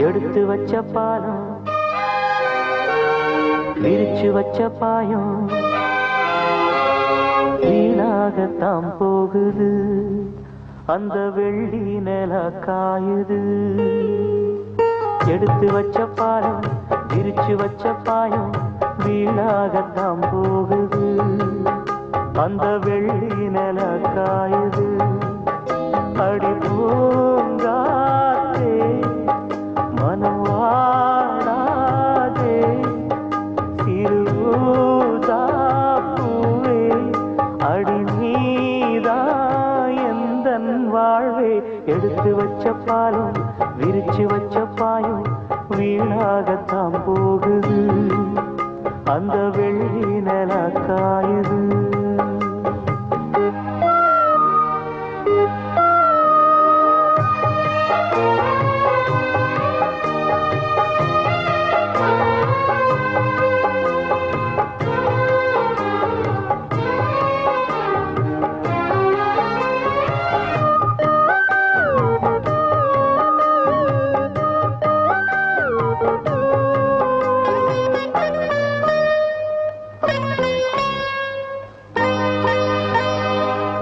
எடுத்து வச்ச பாலம் விரிச்சு வச்ச பாயம் வீணாகத்தான் போகுது, அந்த வெள்ளி நில காயுது. எடுத்து வச்ச பாலம் விரிச்சு வச்ச பாயம் வீணாகத்தான் போகுது, அந்த வெள்ளி நில காயுது. அடி போ எடுத்து வச்ச பாலும் விரிச்சு வச்ச பாயும் வீணாகத்தான் போகுது. அந்த வெள்ளி நில காயுது.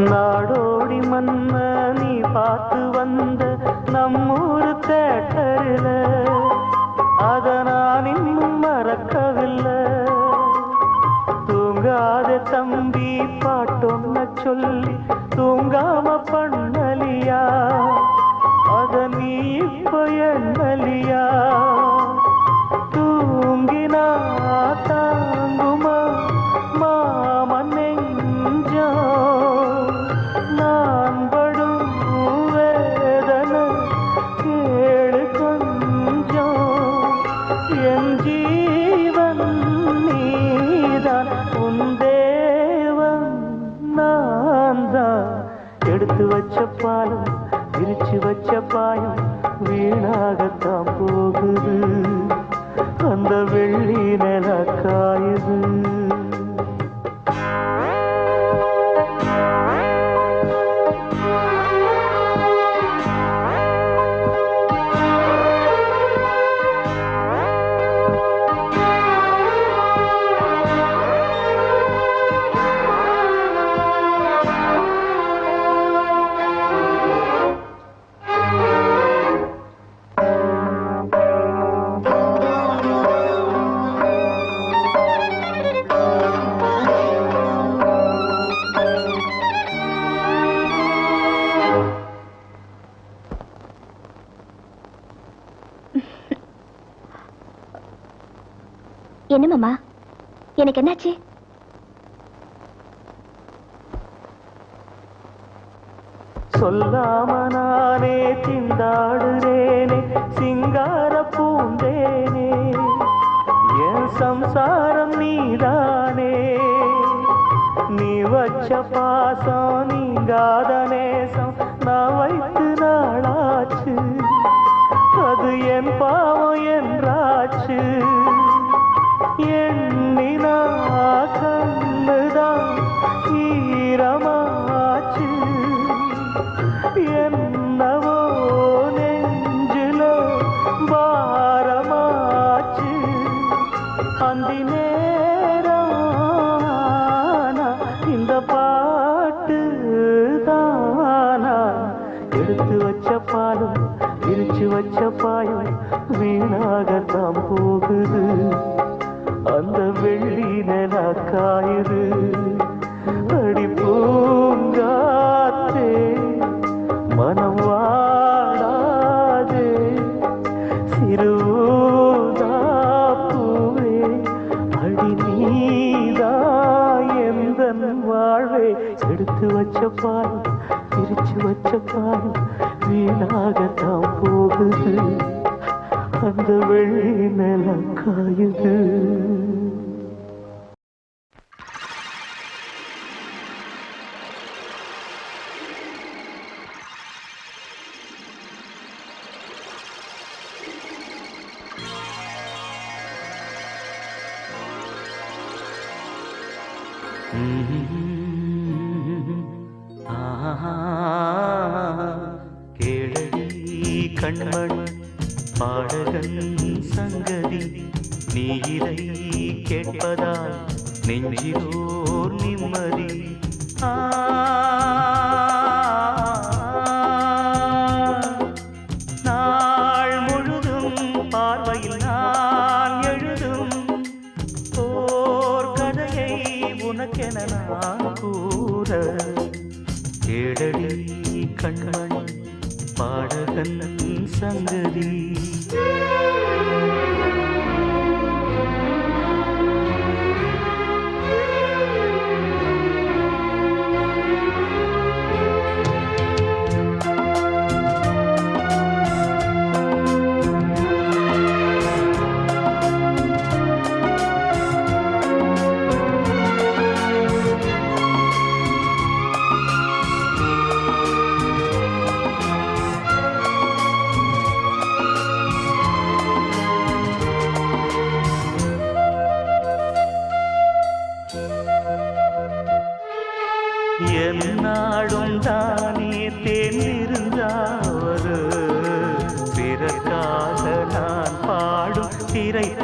நாடோடி மன்ன நீ பார்த்து வந்த நம்மூரு தேட்டரில் அத நான் இன்னும் மறக்கவில்லை. தூங்காத தம்பி பாட்டொன்ன சொல்லி தூங்காம பண்ணலியா, அத நீ இப்ப எண்ணலியா? தூங்கினா தாங்குமா மாமன் நெஞ்சோ, நான் படும் வேதனை கேளு கொஞ்சம். என் ஜீவன் நீதான், உன் தேவன் நான் தான். எடுத்து வச்ச பாலும் விரிச்சு வச்ச பாயும் வீணாகத்தான் போகுது. அந்த வெள்ளி நில காயுது. என்ன மாமா, எனக்கு என்னாச்சு? சொல்லாம நானே திண்டாடுறேனே சிங்கார பூந்தேனே, என் சம்சாரம் நீதானே. நீ வச்ச பாசம் நீங்காத நேசம் நான் வைத்து நாளாச்சு, அது என் பாவம் என்றாச்சு. எண்ணினா கண்ணுதான் ஈரமாச்சு, என்னவோ நெஞ்சில பாரமாச்சு. அந்தி நேரம் இந்த பாட்டு தானா, எடுத்து வச்ச பாலும் விரிச்சு வச்ச பாயும் வீணாகத்தான் போகுது. அந்த வெள்ளி நில காயுது. அடி பூங்காத்தே மனம் வாடாதே, சிறுதாப்பூவே அடி நீதா எந்தன் வாழ்வே. எடுத்து வச்ச பால் பிரிச்சு வச்ச பால் வீணாகத்தான் போகுது. அந்த வெள்ளி நில காயுது. கேளடி கண்மணி பாடகன் சங்கதி, நீ இதை கேட்பதால் நெஞ்சிலோர் நிம்மதி. நாள் முழுதும் பார்வையில் நான் எழுதும் ஓர் கதையை உனக்கென நான் கூற. கேளடி கண்மணி பாடகன் சங்கதி.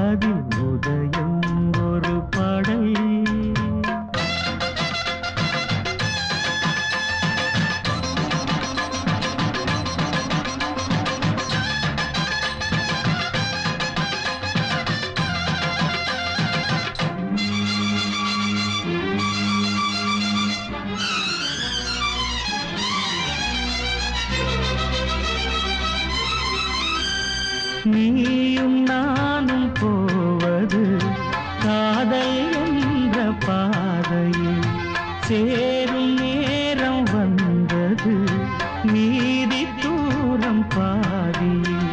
அதில் உதயம் ஒரு பாடல். நீயும் நானும் போவது காதல் என்ற பாதையில் சேரும் நேரம் வந்தது. மீதி தூரம் பாதியில்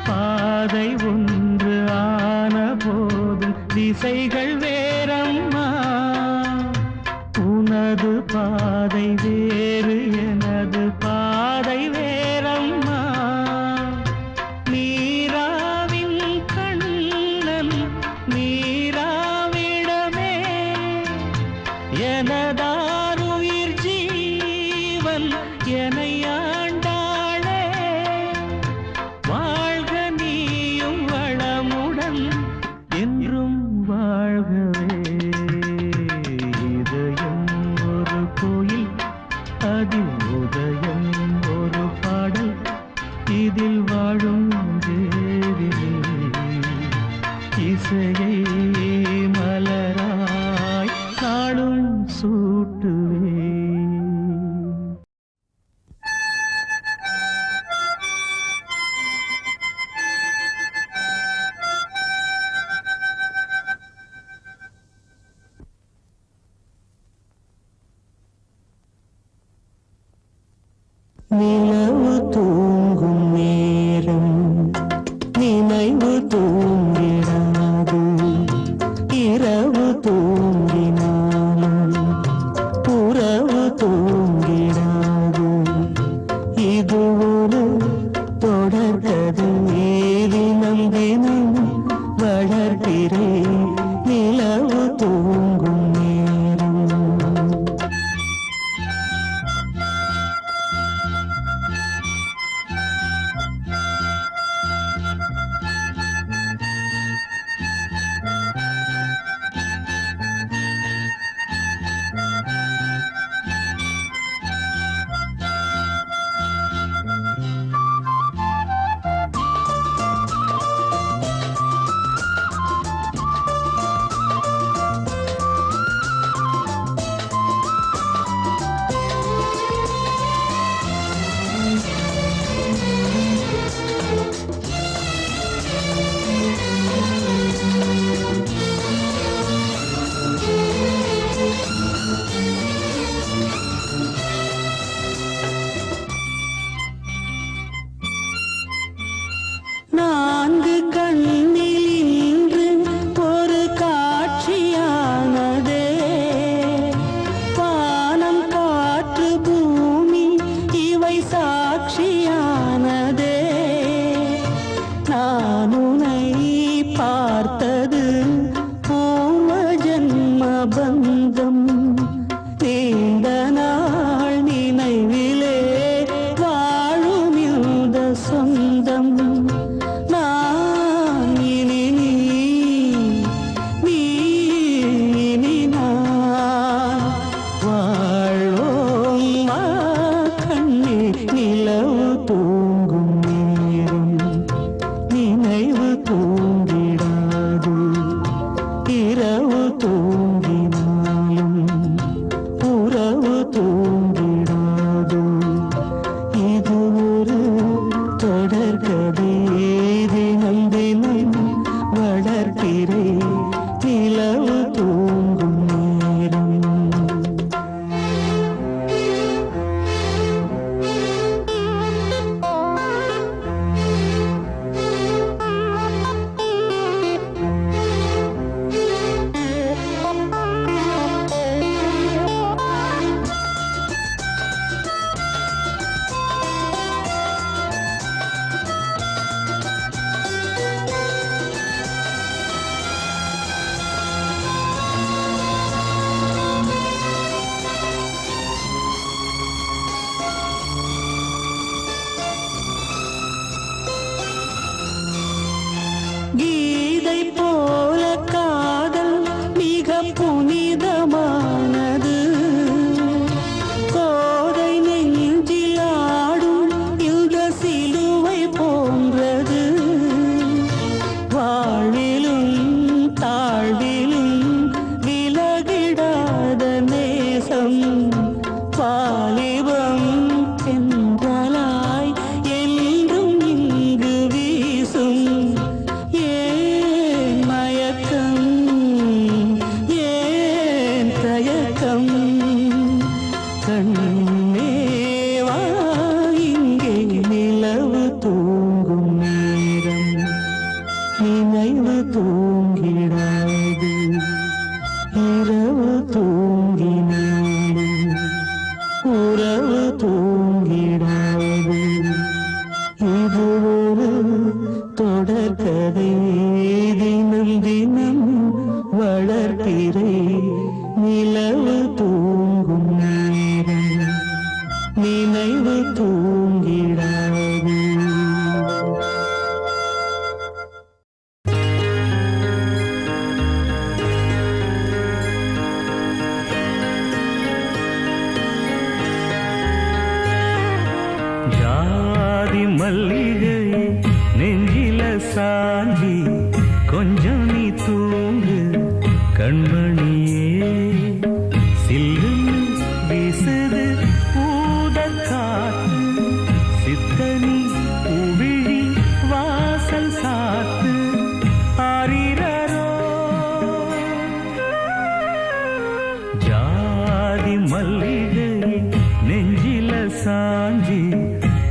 பாதை ஒன்று ஆன போதும் திசைகள் வேறம்மா. உனது பாதை வேறு, எனது பாதை வேறம்மா. நீராவின் கண்ணன் நீராவிடமே எனதாருயிர் ஜீவன் என்னை ஆண்டாளே. வாழ்க நீயும் வளமுடன் என்றும் வாழ்கவே. இதயம் ஒரு கோயில், அதில் உதயம் ஒரு பாடல். இதில் வாழும் தேவிலே இசையை மலராய் நாளும் சூட்டுவே. நிலவு தூங்கும் நேரம் நினைவு தூங்கிடாது. இரவு தூங்கினாலும் உறவு தூங்கிடாது. இது ஒரு தொடர்கதை, தினம் தினம் வளர்கிறேன் நிலவு தூங்கும் நேரம். நான்கு கண்ணில் இன்று ஒரு காட்சியானதே. வானம் காற்று பூமி இவை சாட்சியானதே. நான் உன்னை பார்த்தது பூர்வ ஜன்ம பந்தம். நீண்ட நாள் நினைவிலே வாழும் இந்த சொந்தம். நான் இதை போல காதல் மிக புனிதமானது. கோதை நெஞ்சில் ஆடும் இந்த சிலுவை போன்றது. வாழ்விலும் தாழ்விலும் விலகிடாத நேசம். வாலிபம் தென்றலாய் என்றும் இங்கு வீசும். ஏன் மயக்கம், ஏன் தயக்கம்? கண்ணேவா இங்கே நிலவு தூங்கும் நேரம். நினைவு தூங்கிடாது இரவு தூங்கினாலும் உறவு தூங்கிடாது. இது ஒரு தொடர்கதை, தினம் தினம் வளர்ப்பிறை. நிலவு தூங்கும் நேரம் நினைவு தூங்கிடாது. ஜாதி மல்லிகை நெஞ்சில சாஞ்சி கொஞ்சம் நீ தூங்கு கண்மணியே. சில்லுன்னு வீசுது ஊதக்காத்து. சித்தனி உவிழி வாசல் சாத்து. ஆரிரரோ ஜாதி மல்லிகை நெஞ்சில சாஞ்சி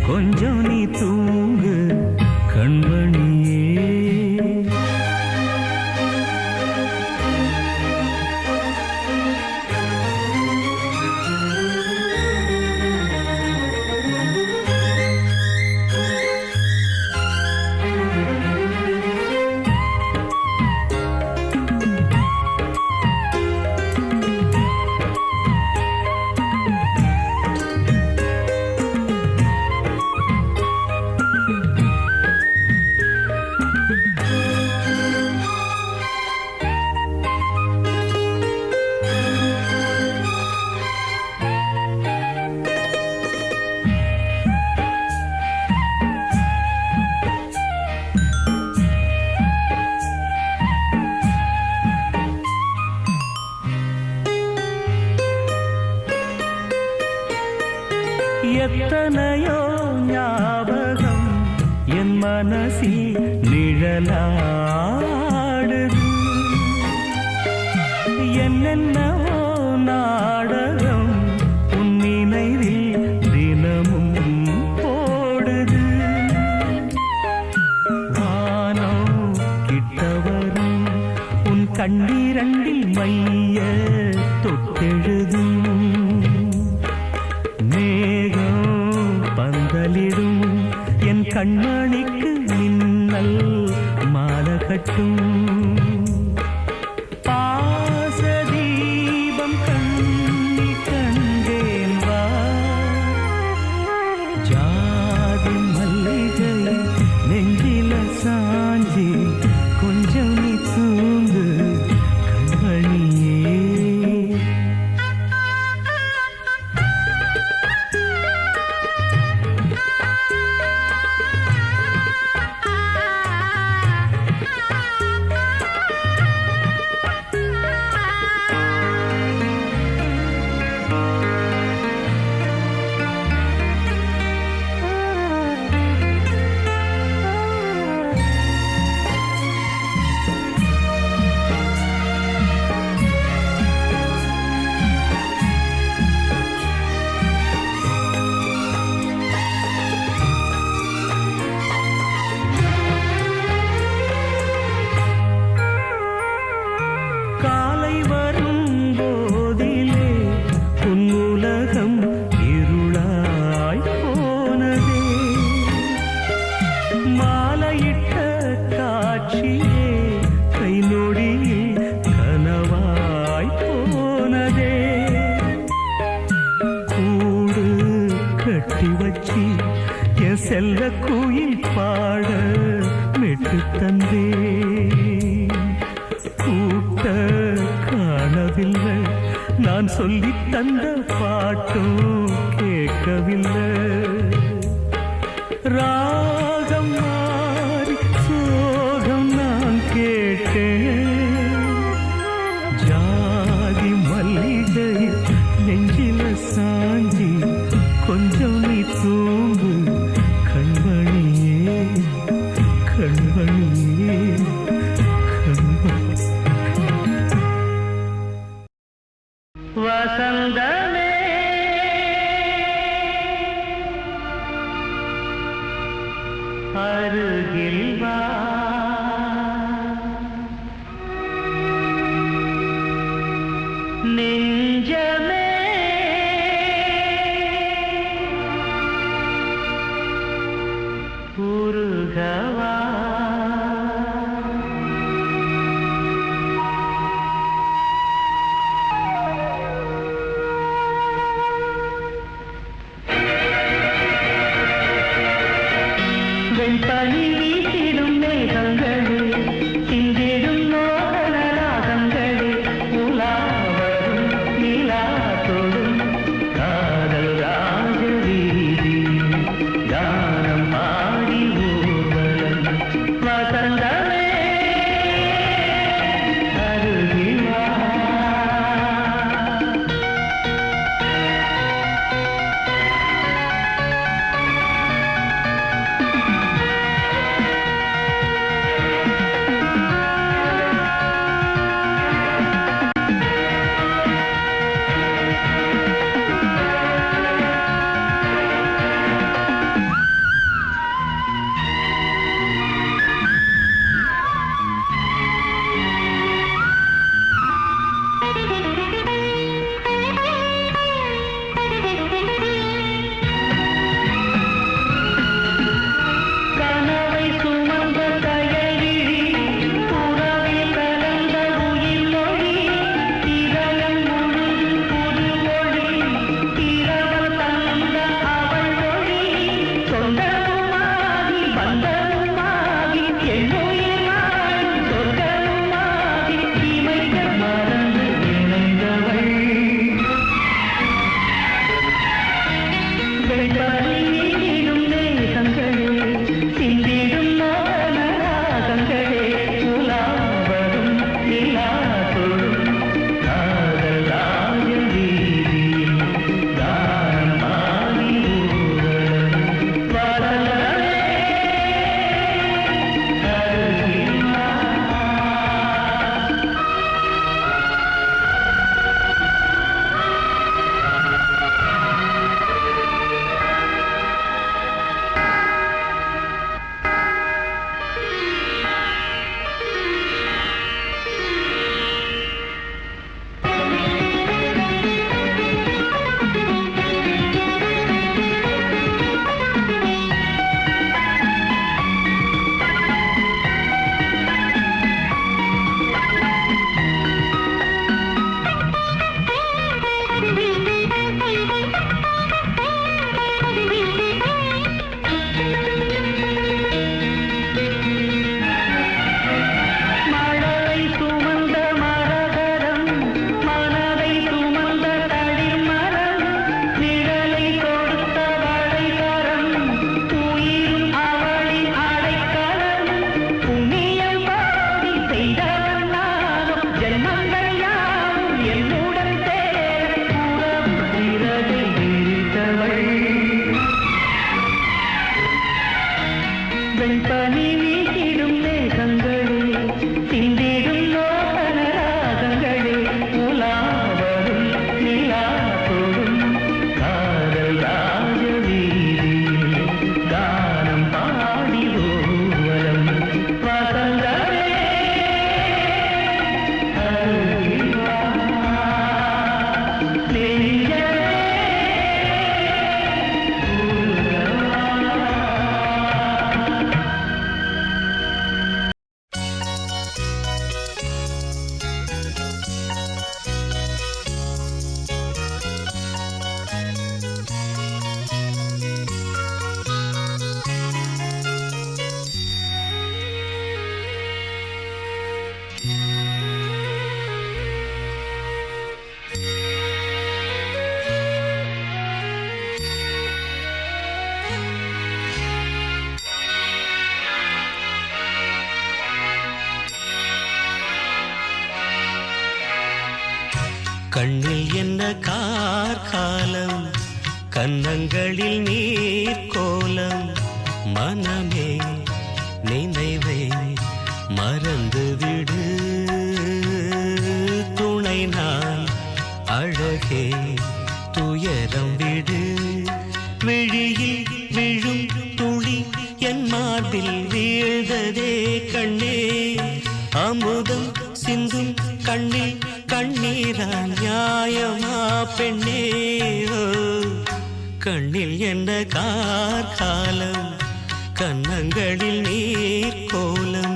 கொஞ்சம் நீ தூங்கு கண்மணியே. எத்தனையோ ஞாபகம் என் மனசில் நிழலாடுது. என்னென்னவோ நாடகம் உன் நினைவில் தினமும் போடுது. வானம் கிட்டவரும் உன் கண்ணீரண்டில் மைய தொட்டெழுதும். பந்தலிடும் என் கண்மணிக்கு மின்னல் மாலை கட்டும். பாசதீபம் கண்ணி கண்டேன் வா. ஜாதி மல்லிகை நெஞ்சில சாஞ்சி கொஞ்சம் நீ தூங்கு கண்மணியே. செல்ல குயில் பாட மெட்டு தந்தே சொல்லித் தந்த பாட்டும் கேட்கவில்லை. ராகம் மாறி சோகம் நான் கேட்டேன். ஜாதி மல்லிகை நெஞ்சில சாஞ்சி கொஞ்சம் நீ தூங்கு கண்மணியே கண்மணியே கண்மணி. வசந்தமே அருகில் வா, நெஞ்சமே உருகவா. வெண்பனி வீசிடும் மேகங்களே, சிந்திடும் மோகன ராகங்களே, உலாவரும் நிலா தொடும் காதல் ராஜவீதி, கானம் பாடி ஊர்வலம். வசந்தமே அருகில் வா. கனவை சுமந்த கயலிழி, புறவில் கலந்த உயிர் மொழி, இதயம் முழுது புது மொழி, இரவல் தந்த அவள் மொழி, சொந்தமுமாகி பந்தமுமாகி என்னுயிராய் சொர்க்கமுமாகி இமைகள் மறந்து இணைந்தவள். வெண்பனியிடும் மேகங்களே, சிந்திடும் மோகன ராகங்களே, உலாவரும் நிலா தொடும் காதல் ராஜவீதியில், கானம் பாடி ஊர்வலம். வசந்தமே அருகில் கண்ணில் என்ன கார்காலம், கன்னங்களில் நீர் கோலம். மனமே நினைவை மறந்துவிடு, துணை நான் அழகே துயரம் விடு. விழியில் விழும் துளி என் மார்பில் வீழ்ந்ததே கண்ணே, அமுதம் சிந்தும் கண்ணில் கண்ணீரா நியாயமா பெண்ணே. கண்ணில் என்ன கார்காலம், கன்னங்களில் நீர் கோலம்.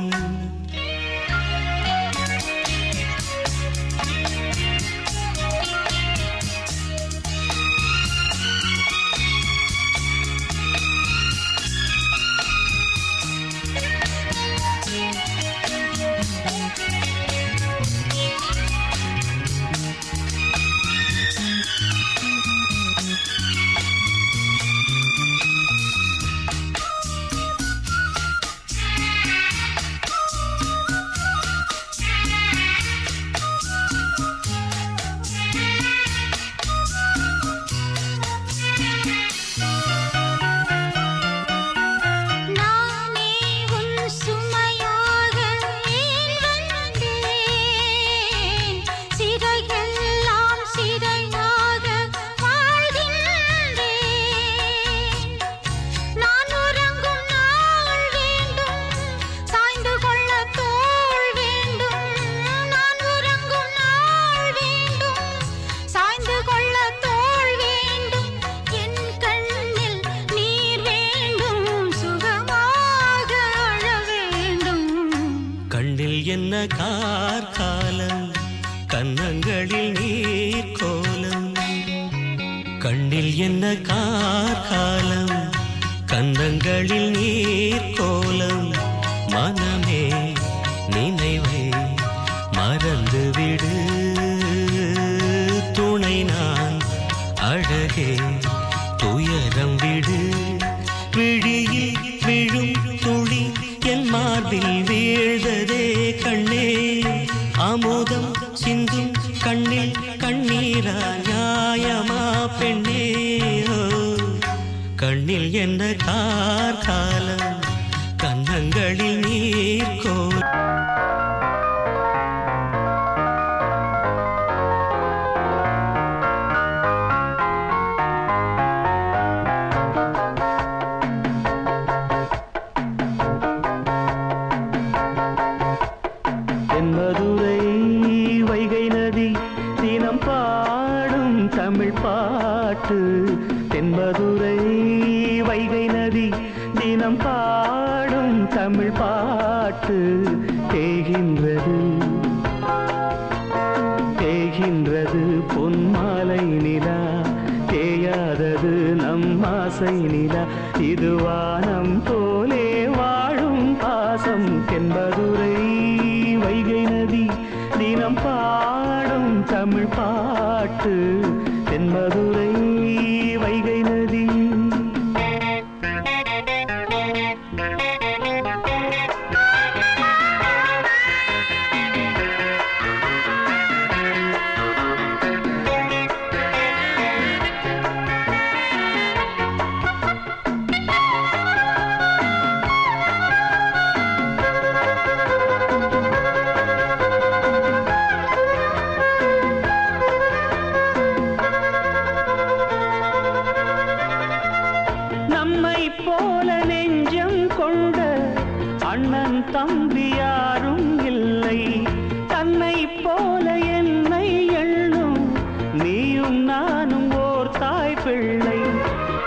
என்ன கார்காலம், கன்னங்களில் நீர் கோலம். கண்ணில் என்ன கார்காலம், கன்னங்களில் நீர் கோலம். மனமே நினைவை மறந்துவிடு, துணை நான் அழகே துயரம் விடு. விழியில் விழும் துளி என் மார்பில் வீழ்ந்ததே கண்ணே, அமுதம் சிந்தும் கண்ணில் கண்ணீரா நியாயமா பெண்ணே. கண்ணில் என்ன கார்காலம், கன்னங்களில் நீர் கோலம். தென்மதுரை வைகை நதி தினம் பாடும் தமிழ் பாட்டு. தென்மதுரை வைகை நதி தினம் பாடும் தமிழ் பாட்டு. தேகின்றது தேகின்றது பொன்மாலை நிலா, தேயாதது நம் ஆசை நிலா. இது வானம் போலே வாழும் பாசம். தென்மதுரை வைகை நதி தினம் பாடும் தமிழ் பாட்டு. தென்மதுரை வைகை நதி. போல நெஞ்சம் கொண்ட அண்ணன் தம்பி யாரும் இல்லை. தன்னை போல என்னை எண்ணும் நீயும் நானும் ஓர் தாய் பிள்ளை.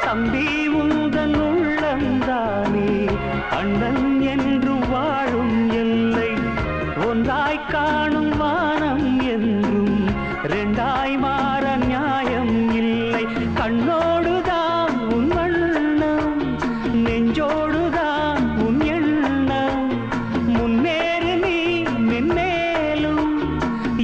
தம்பி உந்தன் உள்ளந்தானே அண்ணன் என்று வாழும் எல்லை. ஒன்றாய் காணும் வானம் என்றும் ரெண்டாய் மாற நியாயம் இல்லை. கண்ணோடுதான் உன் வண்ணம், நெஞ்சோடுதான் உன் எண்ணம். முன்னேறு நீ மென்மேலும்,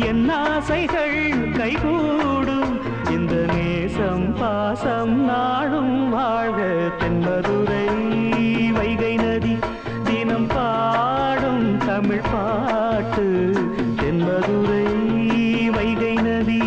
என் ஆசைகள் கைகூடும். இந்த நேசம் பாசம் நாடும் வாழ்க. தென்மதுரை வைகை நதி தினம் பாடும் தமிழ் பாட்டு. தென்மதுரை வைகை நதி.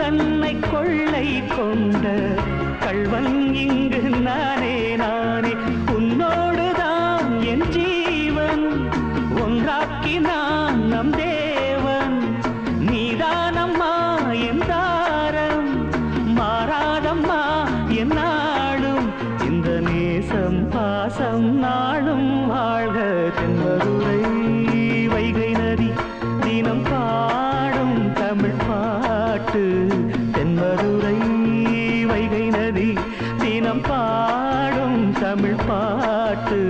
தன்னை கொள்ளை கொண்ட கள்வன் இங்கு நானே நானே. உன்னோடுதான் என் ஜீவன் ஒன்றாக்கினான் நம் தேவன். நீதானம்மா என் தாரம் மாறாதம்மா என் நாடும். இந்த நேசம் பாசம் நாடும் வாழ்க. தென்மதுரை வைகை நதி தினம் பாடும் தமிழ் பாட்டு. தென்மதுரை வைகை நதி தினம் பாடும் தமிழ் பாட்டு.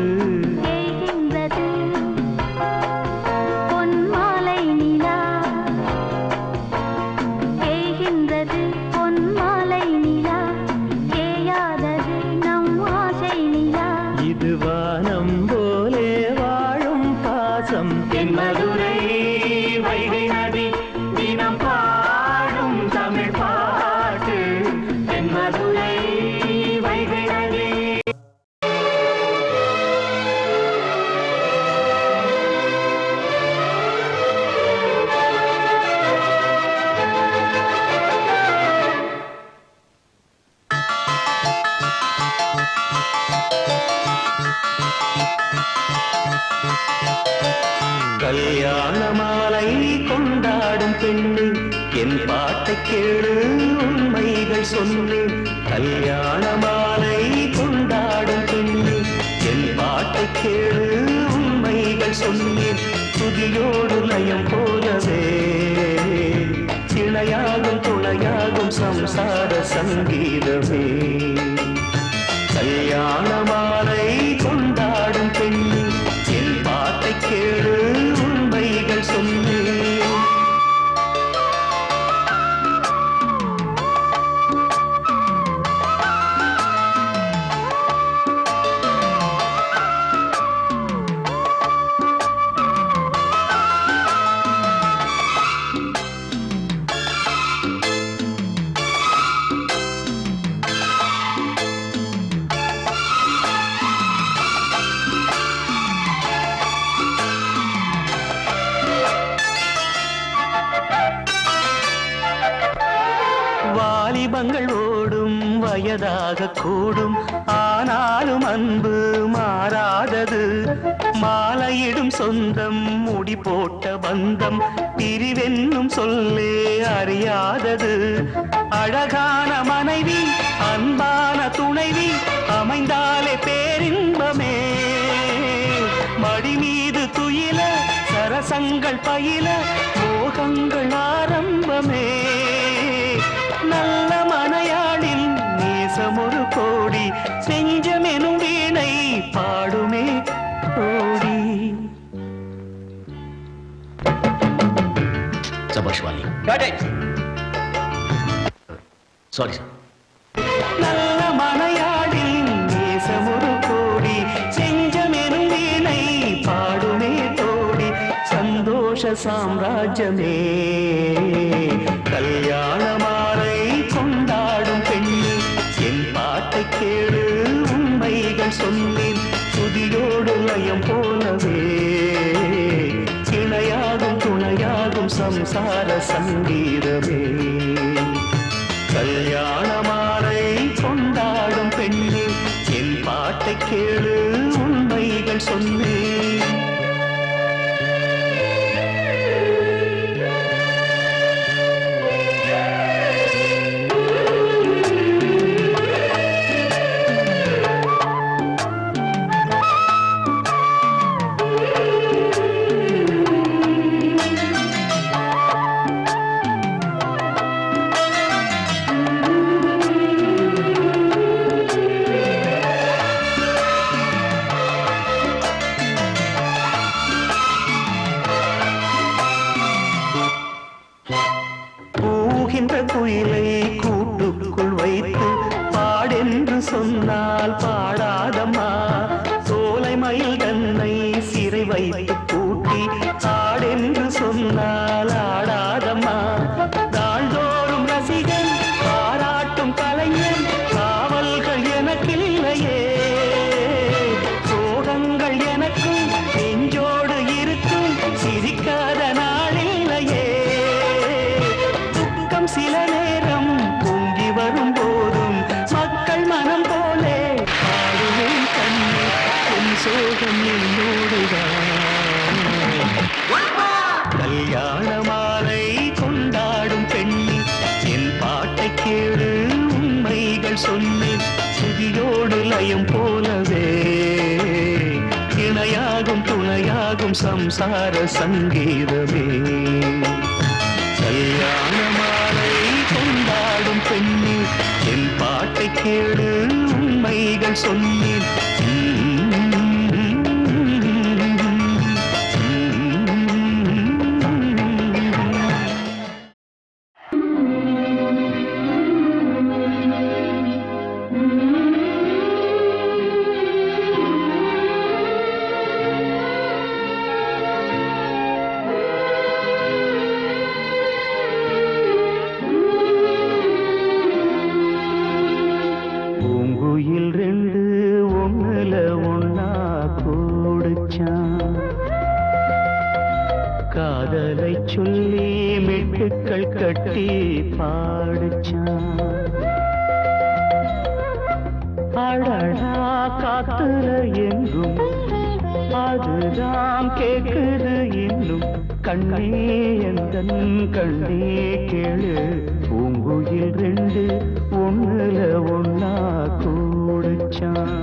கல்யாண மாலை கொண்டாடும் பெண்ணு என் பாட்டை கேளு உண்மைகள் சொன்னேன். கல்யாண மாலை கொண்டாடும் பெண்ணு என் பாட்டை கேளு உண்மைகள் சொன்னேன். துதியோடு லயம் போலவே இணையாகும் துணையாகும் சம்சார சங்கீதமே. கல்யாண மாலை கொண்டாடும் பெண்ணு என் பாட்டை கேளு உண்மைகள் சொன்னேன். வாலிபங்கள் ஓடும் வயதாக கூடும் ஆனாலும் அன்பு மாறாதது. மாலையிடும் சொந்தம் முடி போட்ட பந்தம் பிரிவென்னும் சொல்லே அறியாதது. அழகான மனைவி அன்பான துணைவி அமைந்தாலே பேரின்பமே. மடி மீது துயில சரசங்கள் பயில மோகங்கள் ஆரம்பமே. நல்ல மனையாளின் நேசம் ஒரு கோடி செஞ்சமெனும் வீணை பாடுமே கோடி. சபாஷ்வாலி சாரி சார். நல்ல மனையாளின் நேசம் ஒரு கோடி செஞ்சமெனும் வீணை பாடுமே தோடி. சந்தோஷ சாம்ராஜ்யமே கல்யாண மாலை கொண்டாடும் பெண்ணு என் பாட்டை கேளு உண்மைகள் சொன்னேன். துதியோடு லயம் போலவே இணையாகும் துணையாகும் சம்சார சங்கீதமே. கல்யாண மாலை கொண்டாடும் பெண்ணு என் பாட்டை கேளு உண்மைகள் சொன்னேன். குயிலை கூட்டுக்குள் வைத்து பாடென்று சொன்னால் பாடாதம்மா. சோலை மயில் தன்னை சிறை வைத்து பூட்டி ஆடென்று சொன்னால் ஆடாதம்மா. நாள்தோறும் ரசிகன் பாராட்டும் கலைஞன் காவல்கள் எனக்கில்லையே. சோகங்கள் எனக்கும் நெஞ்சோடு இருக்கும் சிரிக்காத நாளில்லையே. துக்கம் சில சொன்னேன் சுதியோடு லயம் போலவே இணையாகும் துணையாகும் சம்சார சங்கீதமே கல்யாண மாலை கொண்டாடும் பெண்ணே என் பாட்டை கேடு உண்மைகள் சொன்னேன் காதலை சொல்லி மெட்டுக்கள் கட்டி பாடுச்சான் அடடா காத்துல எங்கும் அதுதான் கேக்குது இன்னும் கண்ணே எந்தன் கண்ணே கேளு பூங்குயில் ரெண்டு ஒண்ணுல ஒன்னா கூடுச்சான்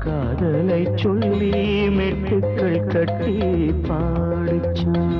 காதலை சொல்லி மெட்டுக்கள் கட்டி பாடுச்சான்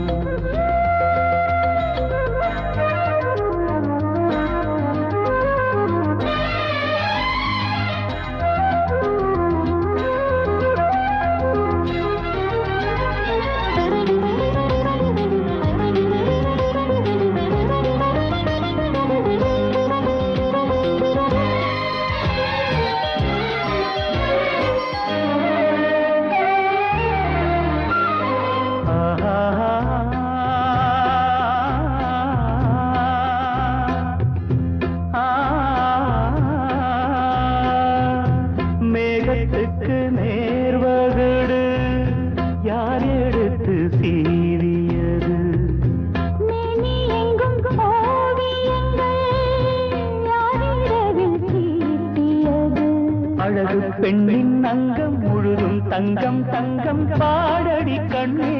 பெண்ணின் அங்கம் முழுதும் தங்கம் தங்கம் பாடடி கண்ணே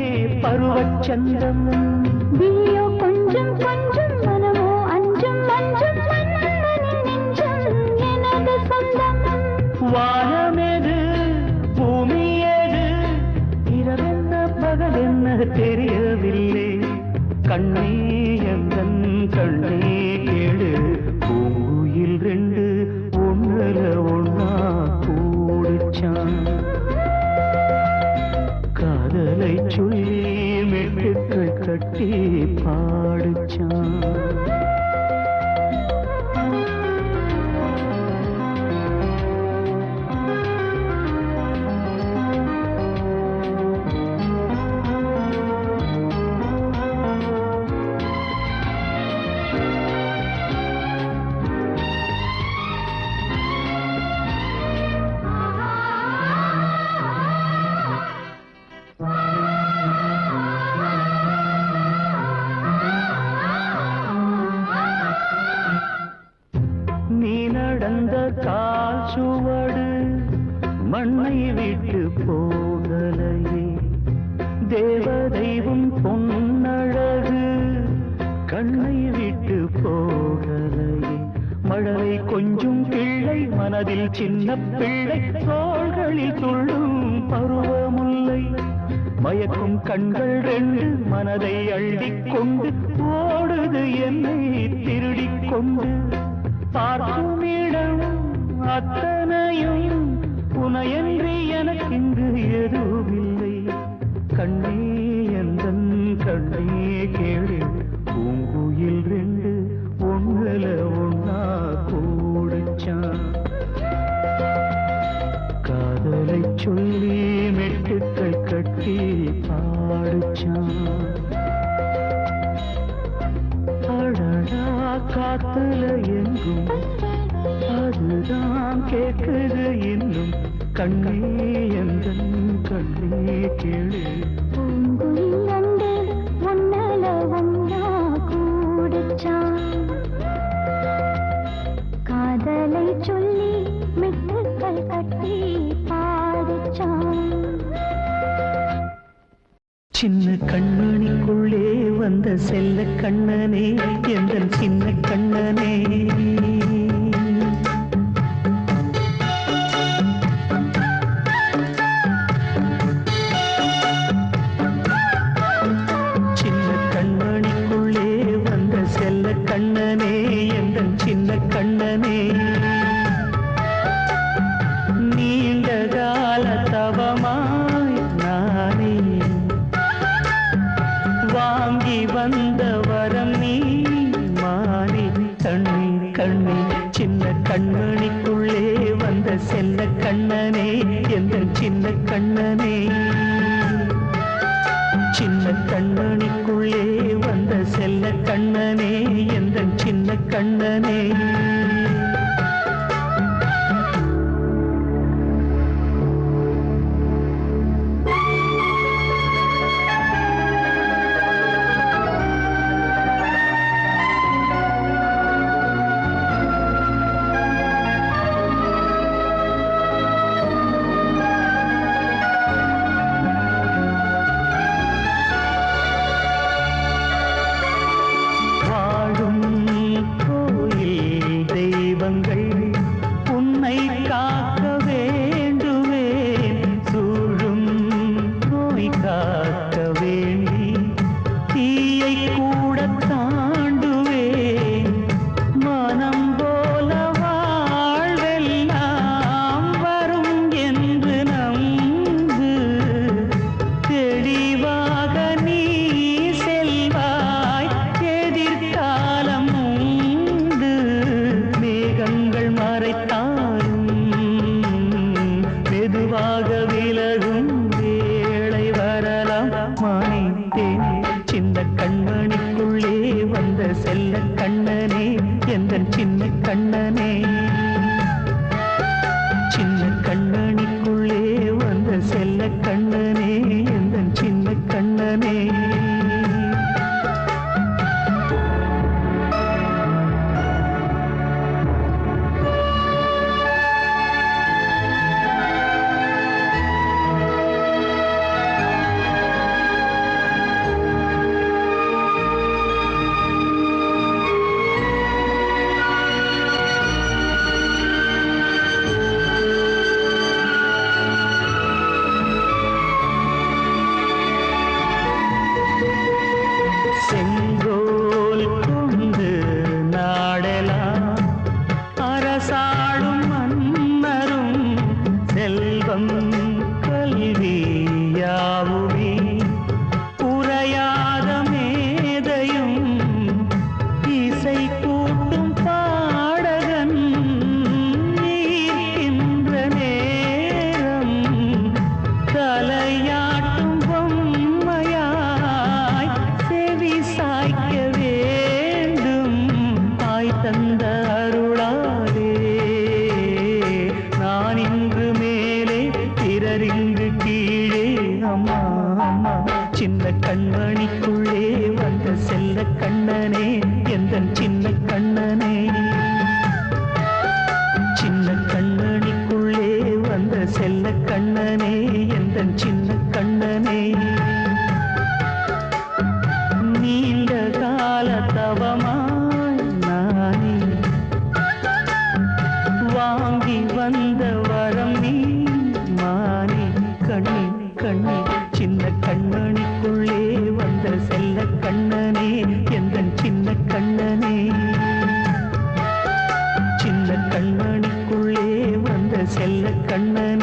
பருவச்சந்தம் நீயோ கொஞ்சம் கொஞ்சம் மனமோ அஞ்சம் அஞ்சம் நெஞ்சம் எனது சொந்தம் வானமெது பூமியது இரவென்ன பகலென்ன தெரியவில்லை கண்ணே எந்தன் கண்ணே கேடு பூங்குயில் ரெண்டு ஒண்ணுல ஒன்னா காதலை சொல்லி மெட்டுக்கள் கட்டி பாடுச்சான் கால் சுவடு மண்ணை விட்டு போகலையே தேவதைவும் பொன்னழகு கண்ணை விட்டு போகலையே மழலை கொஞ்சம் பிள்ளை மனதில் சின்ன பிள்ளை தோள்களில் துள்ளும் பருவமுல்லை மயக்கும் கண்கள் ரெண்டு மனதை அள்ளிக் கொண்டு ஓடுது என்னை திருடிக் கொண்டு பார்க்கும் இடம் அத்தனையும் புனையன்றி எனக்கிங்கு எதுவில்லை கண்ணே எந்தன் கண்ணே கேளு பூங்குயில் ரெண்டு ஒண்ணுல ஒன்னா கூடுச்சான் காதலை சொல்லி மெட்டுக்கள் கட்டி பாடுச்சான் அடடா காத்துல எங்கும் அதுதான் கேக்குது இன்னும் கண்ணே எந்தன் கண்ணே கேளு பூங்குயில் ரெண்டு ஒண்ணுல ஒன்னா கூடுச்சான் காதலை சொல்லி மெட்டுக்கள் கட்டி பாடுச்சான் சின்ன கண்மணிக்குள்ளே வந்த செல்ல கண்ணனே எந்தன் சின்ன கண்ணனே கண்மணிக்குள்ளே வந்த செல்ல கண்ணனே எந்த சின்ன கண்ணனே சின்ன கண்மணிக்குள்ளே வந்த செல்ல கண்ணனே எந்த சின்ன கண்ணனே உன்னை காக்க வேண்டுவேன் சூழும் நோய் காக்க வேண்டி தீயை கூட தாண்டுவேன் மனம் போல வாழ்வெல்லாம் வரும் என்று நம்பு தெளிவாக நீ செல்வாய் எதிர்காலம் உண்டு மேகங்கள் மறைத்தாலும் மெதுவாக விலகும் வேளை வரலாம் மானித்தேன் சின்ன கண்மணிக்குள்ளே வந்த செல்ல கண்ணனே எந்த சின்ன கண்ணனே சின்ன கண்மணிக்குள்ளே வந்த செல்ல கண்ணனே எந்த சின்ன கண்ணனே செங்கோல் கொண்டு நாடெல்லாம் அரசாளும் மன்னரும் செல்வம் கல்வி யாவுமே உரையாத மேதையும் இசை கூட்டும் பாடகன் ஈர்க்கின்ற நேரம் தலையாட்டும் பொம்மையாய் செவி சாய்க்க வேண்டும் தாய் தந்த அருளாலே நான் இங்கு மேலே பிறர் இங்கு கீழே அம்மா அம்மா சின்ன கண்மணிக்குள்ளே வந்த செல்ல கண்ணனே எந்த சின்ன கண்ணனே சின்ன கண்மணிக்குள்ளே வந்த செல்ல கண்ணனே எந்த சின்ன கண்ணனே நீண்ட கால தவமாய் நானே வாங்கி வந்த வரம் நீ மானே கண்ணே கண்ணே சின்ன கண்மணிக்குள்ளே வந்த செல்ல கண்ணனே எந்த சின்ன கண்ணனே சின்ன கண்மணிக்குள்ளே வந்த செல்ல கண்ணனே